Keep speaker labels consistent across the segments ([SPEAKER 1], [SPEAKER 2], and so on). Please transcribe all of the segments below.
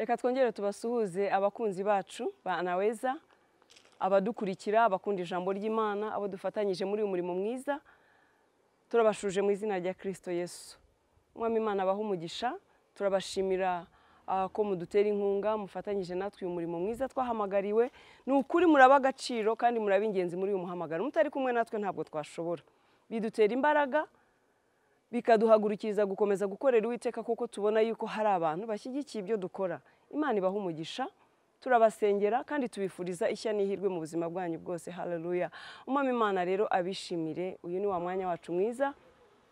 [SPEAKER 1] Reka twongere tubasuhuze abakunzi bacu ba Anaweza, abadukurikira, abakunda ijambo ry'Imana, abo dufatanyije muri uyu murimo mwiza. Turabashuje mu izina rya Kristo Yesu. Mwami Imana abaha umugisha, turabashimira ko mudutera inkunga, mufatanyije natwe uyu murimo mwiza twahamagariwe. Ni ukuri muraba agaciro kandi muraba ingenzi muri uyu muhamagaro. Mutari kumwe natwe ntabwo twashobora. Bidutera imbaraga, bikaduhagurukiriza gukomeza gukorera Uwiteka kuko tubona yuko hari abantu bashyigikiye ibyo dukora. Imana ibaha umugisha, turabasengera kandi tubifuriza ishya n'ihirwe mu buzima bwanyu bwose. Haleluya. Umwami Imana rero abishimire, uyu ni wa mwanya wacu mwiza.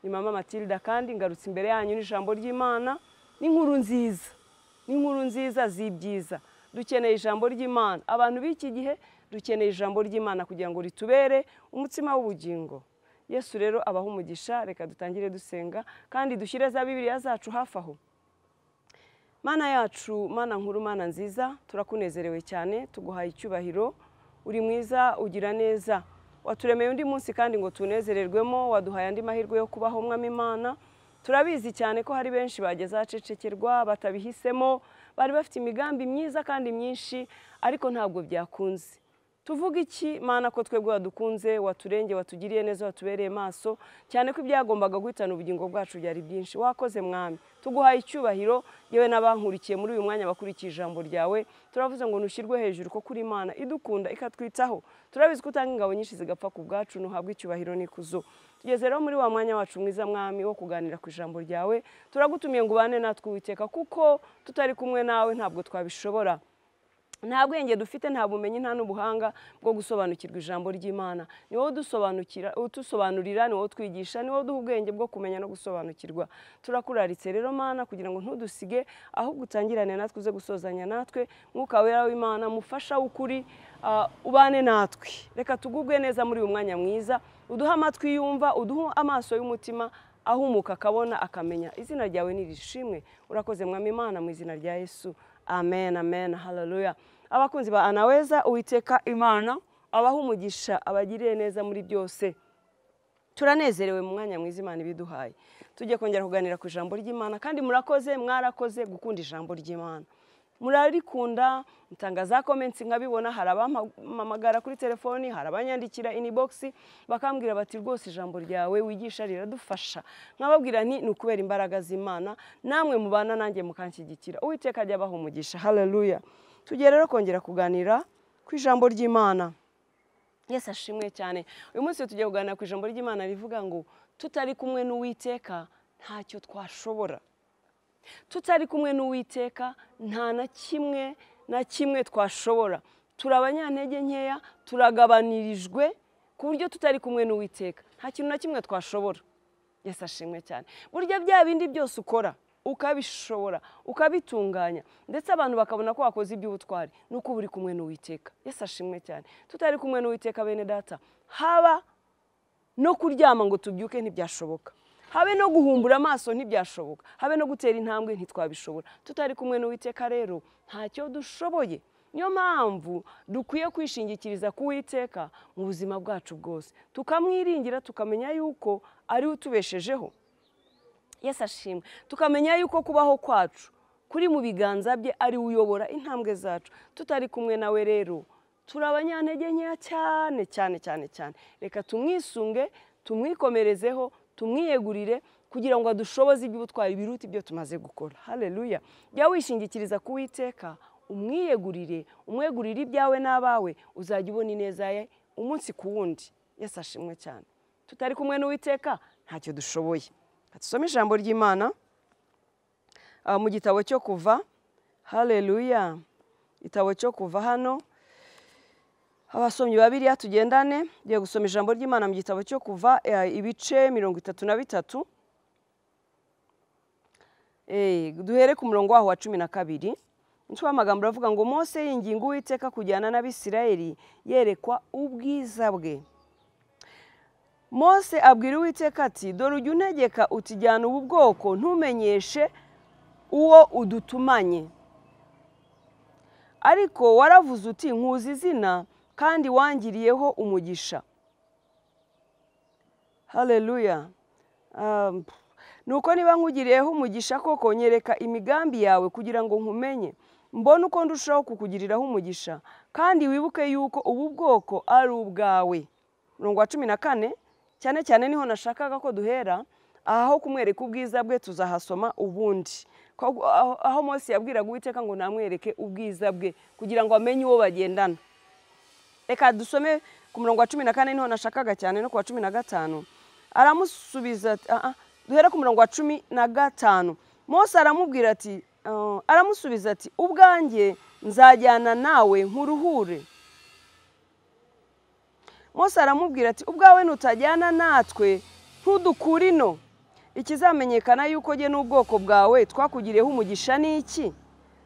[SPEAKER 1] Ni Mama Matilda kandi ngarutse imbere yanyu n'ijambo ry'Imana, n'inkuru nziza. N'inkuru nziza z'ibyiza. Dukeneye ijambo ry'Imana. Abantu b'iki gihe dukeneye ijambo ry'Imana kugira ngo ritubere umutsima w'ubugingo. Yesu rero abaha umugisha, reka dutangire dusenga kandi dushyire za Bibiliya zacu hafi aho. Mana yacu, Mana nkuru, Mana nziza, turakunezerewe cyane, tuguhaye icyubahiro. Uri mwiza, ugira neza. Waturemeye undi munsi kandi ngo tunezererwemo, waduhaye andi mahirwe yo kubaho Mwami Imana. Turabizi cyane ko hari benshi bageze ahacecekerwa batabihisemo, bari bafite imigambi myiza kandi myinshi ariko ntabwo byakunze. Tuvuga iki Mana ko twebwe wadukunze, waturenge, watugiriye neza, watubereye maso, cyane ko ibyagombaga guhitana ubugingo bwacu byari byinshi. Wakoze Mwami, tuguhaye icyubahiro, yewe n'abankurikiye muri uyu mwanya bakurikiye ijambo ryawe. Turavuze ngo nushyirwe hejuru ko kuri Imana idukunda ikatwitaho. Turabizi ko utanga ingabo nyinshi zigapfa ku bwacu, nuhabwe icyubahiro n'ikuzo. Tugeze rero muri wa mwanya wacu mwiza Mwami wo kuganira ku ijambo ryawe. Turagutumiye ngo ubane natwe Uwiteka kuko tutari kumwe nawe ntabwo twabishobora. Nta bwenge dufite, nta bumenyi, nta n'ubuhanga bwo gusobanukirwa ijambo ry'Imana. Ni wowe udusobanurira, ni wowe utwigisha, ni wowe uduha ubwenge bwo kumenya no gusobanukirwa. Turakuraritse rero Mana kugira ngo ntudusige, ahubwo utangirane natwe, uze gusozanya natwe. Mwuka wera w'Imana, mufasha w'ukuri, ubane natwe. Reka tugubwe neza muri uyu mwanya mwiza, uduha amatwi yumva, uduha amaso y'umutima, ahumuka akabona akamenya. Izina ryawe nirishimwe. Urakoze Mwami Imana, mu izina rya Yesu. Amen, amen, haleluya. Abakunzi ba Anaweza, Uwiteka Imana abaha umugisha, abagiriye neza muri byose. Turanezerewe mu mwanya mwiza Imana ibiduhaye. Tujye kongera kuganira ku ijambo ry'Imana kandi mwarakoze gukunda ijambo ry'Imana. Murarikunda, mutanga za comments nkabibona, hari abampamagara kuri telefoni, hari abanyandikira inbox bakambwira bati rwose ijambo ryawe wigisha riradufasha. Nkababwira nti nukubera imbaraga z'Imana, namwe mubana nanjye mukanshyigikira. Uwiteka ajya abaha umugisha. Haleluya. Tugiye rero kongera kuganira ku ijambo ry'Imana. Yesu ashimwe cyane. Uyu munsi tugiye kuganira ku ijambo ry'Imana rivuga ngo tutari kumwe n'Uwiteka ntacyo twashobora. Tutari kumwe n'Uwiteka nta na kimwe twashobora. Turi abanyantege nkeya, turagabanirijwe ku buryo tutari kumwe n'Uwiteka nta kintu na kimwe twashobora. Yesu ashimwe cyane. Burya bya bindi byose ukora ukabishobora, ukabitunganya, ndetse abantu bakabona ko wakoze iby'ubutwari, nuko uri kumwe n'Uwiteka. Yesu ashimwe cyane. Tutari kumwe n'Uwiteka bene data, haba no kuryama ngo tubyuke ntibyashoboka, habe no guhumbura amaso ntibyashoboka, habe no gutera intambwe ntitwabishobora. Tutari kumwe n'Uwiteka rero ntacyo dushoboye. Niyo mpamvu dukwiye kwishingikiriza ku Uwiteka mu buzima bwacu bwose, tukamwiringira, tukamenya yuko ari utubeshejeho. Yesu ashimwe. Tukamenya yuko kubaho kwacu kuri mu biganza bye, ari uyobora intambwe zacu. Tutari kumwe nawe rero turi abanyantege nkeya cyane cyane cyane cyane. Reka tumwisunge, tumwikomerezeho, tumwiyegurire kugira ngo adushoboze iby'ubutwari biruta ibyo tumaze gukora. Haleluya. Jya wishingikiriza ku Uwiteka, umwiyegurire, umwegurire ibyawe n'abawe, uzajya ubona ineza ye umunsi ku wundi. Yesu ashimwe cyane. Tutari kumwe n'Uwiteka ntacyo dushoboye. Tusome ijambo ry'Imana mu gitabo cyo Kuva. Haleluya. Igitabo cyo Kuva hano. Abasomyi ba Bibiliya tugendane, ngiye gusoma ijambo ry'Imana mu gitabo cyo Kuva ibice 33. Duhere ku murongo waho wa 12. Nicyo amagambo aravuga ngo Mose yinginga Uwiteka kujyana n'Abisirayeli yerekwa ubwiza bwe. Mose abwira Uwiteka ati, dore ujya untegeka utijyana ubu bwoko ntumenyeshe uwo udutumanye. Ariko waravuze uti nkuzi izina kandi wangiriyeho umugisha. Haleluya. Nuko niba nkugiriyeho umugisha koko nyereka imigambi yawe kugira ngo nkumenye. mbone uko ndushaho kukugiriraho umugisha kandi wibuke yuko ubu bwoko ari ubwawe. Umurongo wa 14 cyane cyane niho nashakaga ko duhera, aho kumwereka ubwiza bwe tuzahasoma ubundi. Aho Mose yabwiraga Uwiteka ngo namwereke ubwiza bwe kugira ngo amenye uwo bagendana. Reka dusome ku murongo wa 14 niho nashakaga cyane, no ku wa 15 aramusubiza ati duhera ku murongo wa 15. Mose aramubwira ati aramusubiza ati ubwanjye nzajyana nawe nkuruhure. Mose aramubwira ati ubwawe nutajyana natwe ntudukure ino. Ikizamenyekana yuko jye n'ubwoko bwawe twakugiriyeho umugisha ni iki?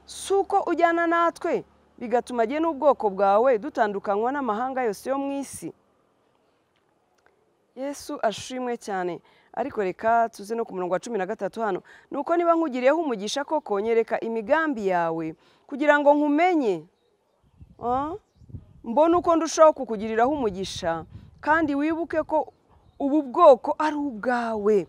[SPEAKER 1] Suko ujyana natwe bigatuma jye n'ubwoko bwawe dutandukanywa n'amahanga yose yo mu isi. Yesu ashimwe cyane. Ariko reka tuze no ku murongo wa 13 hano. Nuko niba nkugiriyeho umugisha koko nyereka imigambi yawe kugira ngo nkumenye, mbone uko ndushaho kukugiriraho umugisha kandi wibuke ko ubu bwoko ari ubwawe.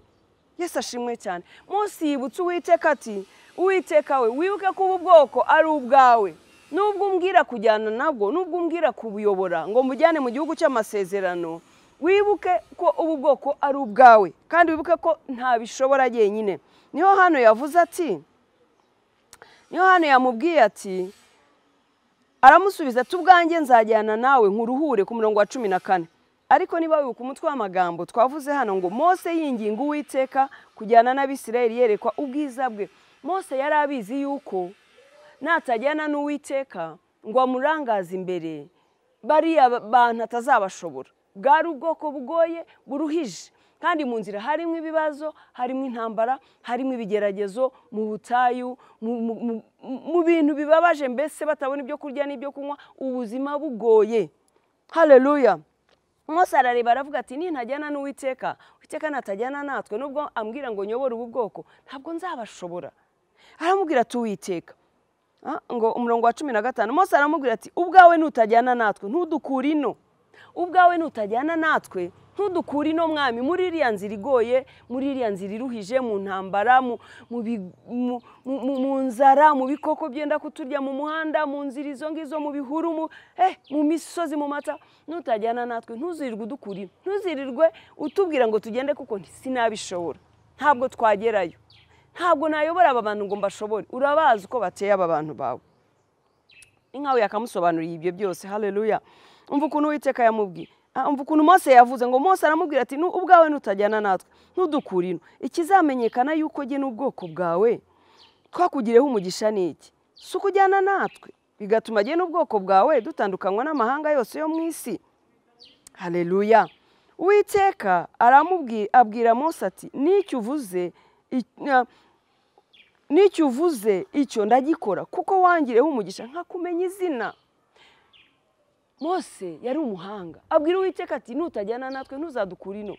[SPEAKER 1] Yesu ashimwe cyane. Mose yibutse Uwiteka ati Uwiteka we wibuke ko ubu bwoko ari ubwawe. Nubwo umbwira kujyana nabwo, nubwo umbwira kubuyobora ngo mujyane mu gihugu cy'amasezerano, wibuke ko ubu bwoko ari ubwawe kandi wibuke ko ntabishobora jyenyine. Niho hano yavuze ati, niho hano yamubwiye ati, aramusubiza ati ubwanjye nzajyana nawe nkuruhure, ku murongo wa 14. Ariko niba wibuka umutwe w'amagambo twavuze hano ngo Mose yinginga Uwiteka kujyana n'Abisirayeli yerekwa ubwiza bwe. Mose yari abizi yuko natajyana n'Uwiteka ngo amurangaze imbere bariya bantu atazabashobora. Bwari ubwoko bugoye buruhije, kandi mu nzira harimo ibibazo, harimo intambara, harimo ibigeragezo, mu butayu, mu bintu bibabaje, mbese batabona ibyo kurya n'ibyo kunywa, ubuzima bugoye. Haleluya. Mose arareba aravuga ati nintajyana n'Uwiteka, Uwiteka natajyana natwe, nubwo ambwira ngo nyobore ubu bwoko ntabwo nzabashobora. Aramubwira ati Uwiteka, ngo umurongo wa 15, Mose aramubwira ati ubwawe nutajyana natwe ntudukure ino. Ubwawe nutajyana natwe ntudukure ino mwami, muri iriya nzira igoye, muri iriya nzira iruhije, mu ntambara, mu nzara, mu bikoko byenda kuturya mu muhanda, mu nzira izo ngizo, mu bihuru, mu misozi, mu mata. Nutajyana natwe ntuzirirwe udukura ino, ntuzirirwe utubwira ngo tugende kuko sinabishobora, ntabwo twagerayo, ntabwo nayobora aba bantu ngo mbashobore. Urabazi uko bateye aba bantu bawe. Inkawe yakamusobanuriye ibyo byose. Haleluya. Umva ukuntu Uwiteka yamubwiye, umva ukuntu Mose yavuze ngo Mose aramubwira ati ubwawe nutajyana natwe ntudukure ino. Ikizamenyekana yuko jye n'ubwoko bwawe twakugiriyeho umugisha ni iki? Suko ujyana natwe bigatuma jye n'ubwoko bwawe dutandukanywa n'amahanga yose yo mu isi. Haleluya. Uwiteka abwira Mose ati n'icyo uvuze icyo ndagikora, kuko wangiriyeho umugisha nkakumenya izina. Mose yari umuhanga, abwira Uwiteka ati nutajyana natwe ntuzadukure ino.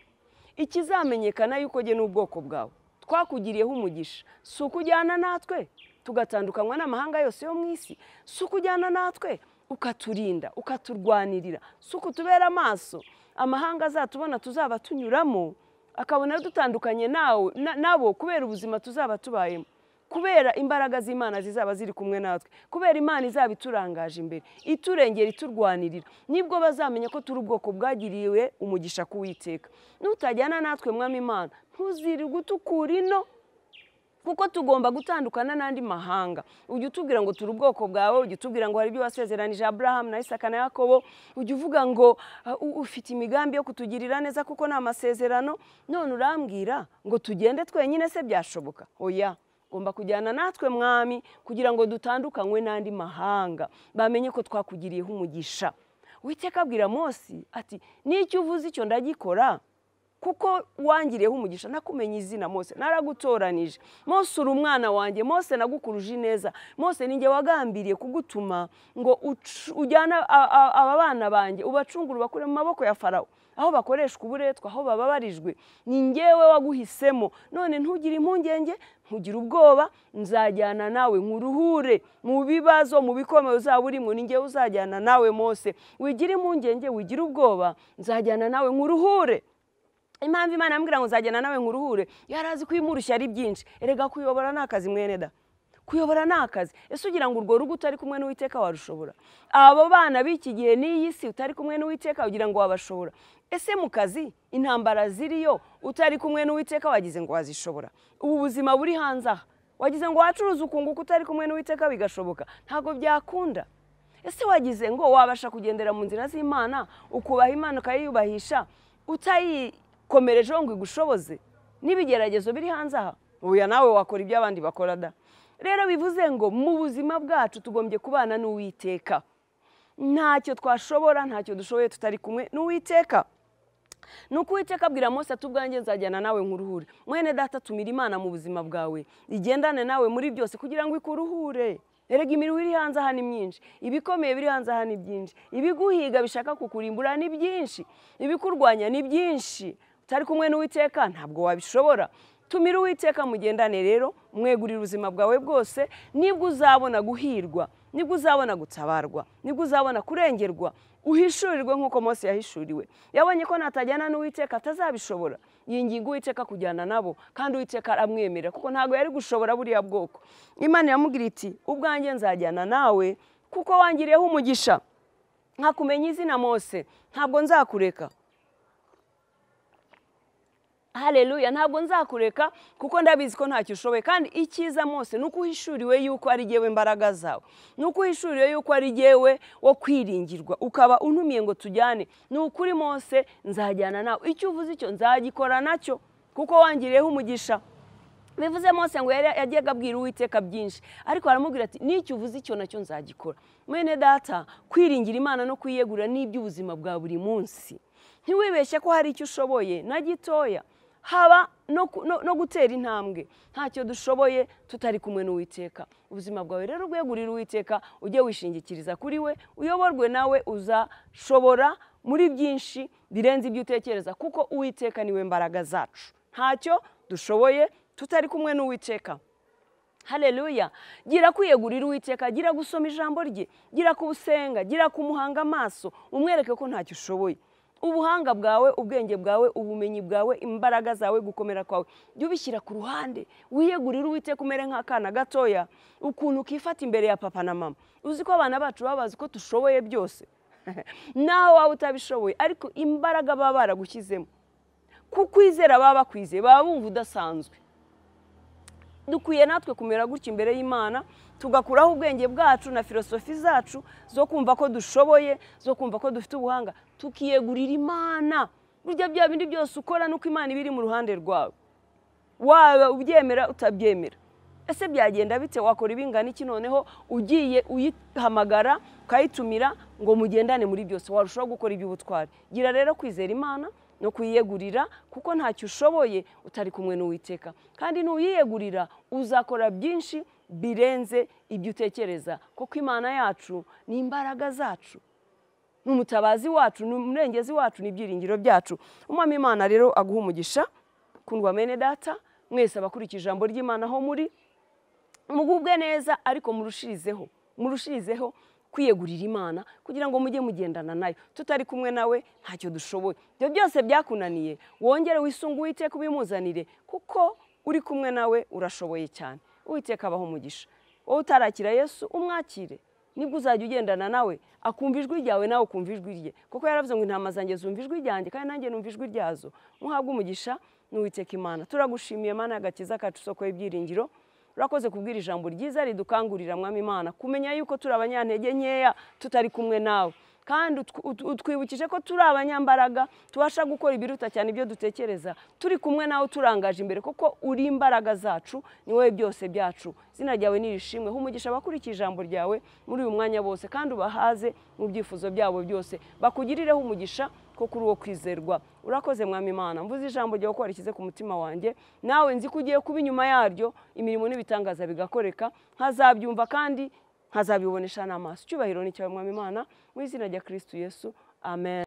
[SPEAKER 1] Ikizamenyekana yuko jye n'ubwoko bwawe twakugiriyeho umugisha, suko ujyana natwe tugatandukanywa n'amahanga yose yo mu isi, suko ujyana natwe ukaturinda, ukaturwanirira, suko tubera amaso amahanga azatubona tuzaba tunyuramo, akabona dutandukanye nabo kubera ubuzima tuzaba tubayemo, kubera imbaraga z'Imana zizaba ziri kumwe natwe, kubera Imana izaba iturangaje imbere, iturengera, iturwanirira. Nibwo bazamenya ko turi ubwoko bwagiriwe umugisha ku Uwiteka. Nutajyana natwe mwami Imana ntuzirirwe utukura ino, kuko tugomba gutandukana n'andi mahanga. Ujye utubwira ngo turi ubwoko bwawe, ujye utubwira ngo hari ibyo wasezeranije Abraham na Isaka na Yakobo, ujye uvuga ngo ufite imigambi yo kutugirira neza kuko ni amasezerano, none urambwira ngo tugende twenyine, se byashoboka? Oya, ugomba kujyana natwe mwami kugira ngo dutandukanywe n'andi mahanga, bamenye ko twakugiriyeho umugisha. Uwiteka abwira Mose ati n'icyo uvuze icyo ndagikora, kuko wangiriyeho umugisha nakumenya izina. Mose naragutoranije, Mose uri umwana wanjye, Mose nagukuruje neza, Mose ninjye wagambiriye kugutuma ngo ujyana aba bana banjye ubacungure bakure mu maboko ya Farawo, aho bakoreshwa uburetwa, aho bababarijwe. Ni njyewe waguhisemo, none ntugire impungenge, ntugire ubwoba, nzajyana nawe nkuruhure mu bibazo, mu bikomeye uzaba urimo, ni njyewe uzajyana nawe. Mose wigira impungenge, wigira ubwoba, nzajyana nawe nkuruhure. Impamvu Imana yambwira ngo nzajyana nawe nkuruhure, yarazi ko imurushya ari byinshi. Erega kuyobora ni akazi mwene da, kuyobora ni akazi. Ese ugira ngo urwo rugo utari kumwe n'Uwiteka warushobora? Abo bana b'iki gihe n'iyi si utari kumwe n'Uwiteka ugira ngo wabashobora? Ese mu kazi intambara ziriyo utari kumwe n'Uwiteka wagize ngo wazishobora? Ubu buzima buri hanze aha wagize ngo wacuruza ukunguka utari kumwe n'Uwiteka bigashoboka? Ntabwo byakunda. Ese wagize ngo wabasha kugendera mu nzira z'Imana, ukubaha Imana ukayiyubahisha utayikomerejeho ngo igushoboze n'ibigeragezo biri hanze aha? Oya, nawe wakora ibyo abandi bakora da. Rero bivuze ngo mu buzima bwacu tugombye kubana n'Uwiteka. Ntacyo twashobora, ntacyo dushoboye tutari kumwe n'Uwiteka. Nuko Uwiteka abwira Mose ati ubwanjye nzajyana nawe nkuruhure. Mwene data, tumira Imana mu buzima bwawe, igendane nawe muri byose kugira ngo ikuruhure. Erega imiruho iri hanze aha ni myinshi, ibikomeye biri hanze aha ni byinshi, ibiguhiga bishaka kukurimbura ni byinshi, ibikurwanya ni byinshi. Utari kumwe n'Uwiteka ntabwo wabishobora. Tumira Uwiteka mugendane rero, mwegurira ubuzima bwawe bwose, nibwo uzabona guhirwa, nibwo uzabona gutabarwa, nibwo uzabona kurengerwa, uhishurirwe nk'uko Mose yahishuriwe. Yabonye ko natajyana n'Uwiteka atazabishobora, yinginga Uwiteka kujyana nabo, kandi Uwiteka aramwemerera kuko ntabwo yari gushobora buriya bwoko. Imana iramubwira iti ubwanjye nzajyana nawe kuko wangiriyeho umugisha, nkakumenya izina Mose, ntabwo nzakureka. Haleluya, ntabwo nzakureka kuko ndabizi ko ntacyo ushoboye. Kandi icyiza Mose nuko uhishuriwe yuko ari jyewe imbaraga zawe, nuko uhishuriwe yuko ari jyewe wo kwiringirwa, ukaba untumiye ngo tujyane. Ni ukuri Mose, nzajyana nawe, icyo uvuze icyo nzagikora nacyo kuko wangiriyeho umugisha. Bivuze Mose ngo yajyaga abwira Uwiteka byinshi, ariko aramubwira ati n'icyo uvuze icyo nacyo nzagikora. Mwene data, kwiringira Imana no kwiyegura n'iby'ubuzima bwa buri munsi. Ntiwibeshye ko hari icyo ushoboye na gitoya, haba no gutera intambwe. Ntacyo dushoboye tutari kumwe n'Uwiteka. Ubuzima bwawe rero bwegurira Uwiteka, ujye wishingikiriza kuri we, uyoborwe nawe, uzashobora muri byinshi birenze ibyo utekereza kuko Uwiteka niwe mbaraga zacu. Ntacyo dushoboye tutari kumwe n'Uwiteka. Haleluya. Gira kwiyegurira Uwiteka, gira gusoma ijambo rye, gira kubusenga, gira kumuhanga amaso, umwereke ko ntacyo ushoboye. Ubuhanga bwawe, ubwenge bwawe, ubumenyi bwawe, imbaraga zawe, gukomera kwawe jya ubishyira ku ruhande, wiyegurire Uwiteka umere nk'akana gatoya, ukuntu ukifata imbere ya papa na mama. Uzi ko abana bacu babazi ko dushoboye byose naho waba utabishoboye, ariko imbaraga baba baragushyizemo, kukwizera baba bakwizeye, baba bumva udasanzwe. Dukwiye natwe kumera gutya imbere y'Imana, tugakuraho ubwenge bwacu na filosofi zacu zo kumva ko dushoboye, zo kumva ko dufite ubuhanga, tukiyegurira Imana. Burya bya bindi byose ukora nuko Imana ibiri mu ruhande rwawe, waba ubyemera utabyemera. Ese byagenda bite? Wakora ibingana iki noneho ugiye uyihamagara ukayitumira ngo mugendane muri byose? Warushaho gukora iby'ubutwari. Gira rero kwizera Imana no kuyiyegurira kuko ntacyo ushoboye utari kumwe n'Uwiteka. Kandi n'uyiyegurira uzakora byinshi birenze ibyo utekereza, kuko Imana yacu ni imbaraga zacu, ni umutabazi wacu, ni umurengezi wacu, ni ibyiringiro byacu. Umwami Imana rero aguha umugisha. Kundwa mene data mwese abakurikije ijambo ry'Imana aho muri, mugubwe neza, ariko murushirizeho kwiyegurira Imana kugira ngo mujye mugendana nayo. Tutari kumwe nawe ntacyo dushoboye. Ibyo byose byakunaniye, wongere wisunge Uwiteka ubimuzanire kuko uri kumwe nawe urashoboye cyane. Uwiteka abaho umugisha. Wowe utarakira Yesu umwakire, nibwo uzajya ugendana nawe, akumva ijwi ryawe nawe ukumva ijwi rye, kuko yaravuze ngo intama zanjye zumva ijwi ryanjye kandi nanjye numva ijwi ryazo. Muhabwe umugisha n'Uwiteka Imana. Turagushimiye Mana y'agakiza kacu, isoko y'ibyiringiro. Urakoze kubwira ijambo ryiza ridukangurira Mwami Imana kumenya yuko turi abanyantege nkeya tutari kumwe nawe, kandi utwibukije ko turi abanyambaraga tubasha gukora ibiruta cyane ibyo dutekereza. Turi kumwe nawe turangaje imbere kuko uri imbaraga zacu, ni wowe byose byacu. Izina ryawe nirishimwe. Humugisha abakurikije ijambo ryawe muri uyu mwanya bose, kandi ubahaze mu byifuzo byabo byose, bakugirireho umugisha ko kuri uwo kwizerwa. Urakoze Mwami Imana, mvuze ijambo ryawe ko warikize ku mutima wanjye, nawe nzi ko ugiye kuba inyuma yaryo imirimo n'ibitangaza bigakoreka, nkazabyumva kandi nkazabibonesha n'amaso. Icyubahiro ni cyawe Mwami Imana, mu izina rya Kristo Yesu, amen.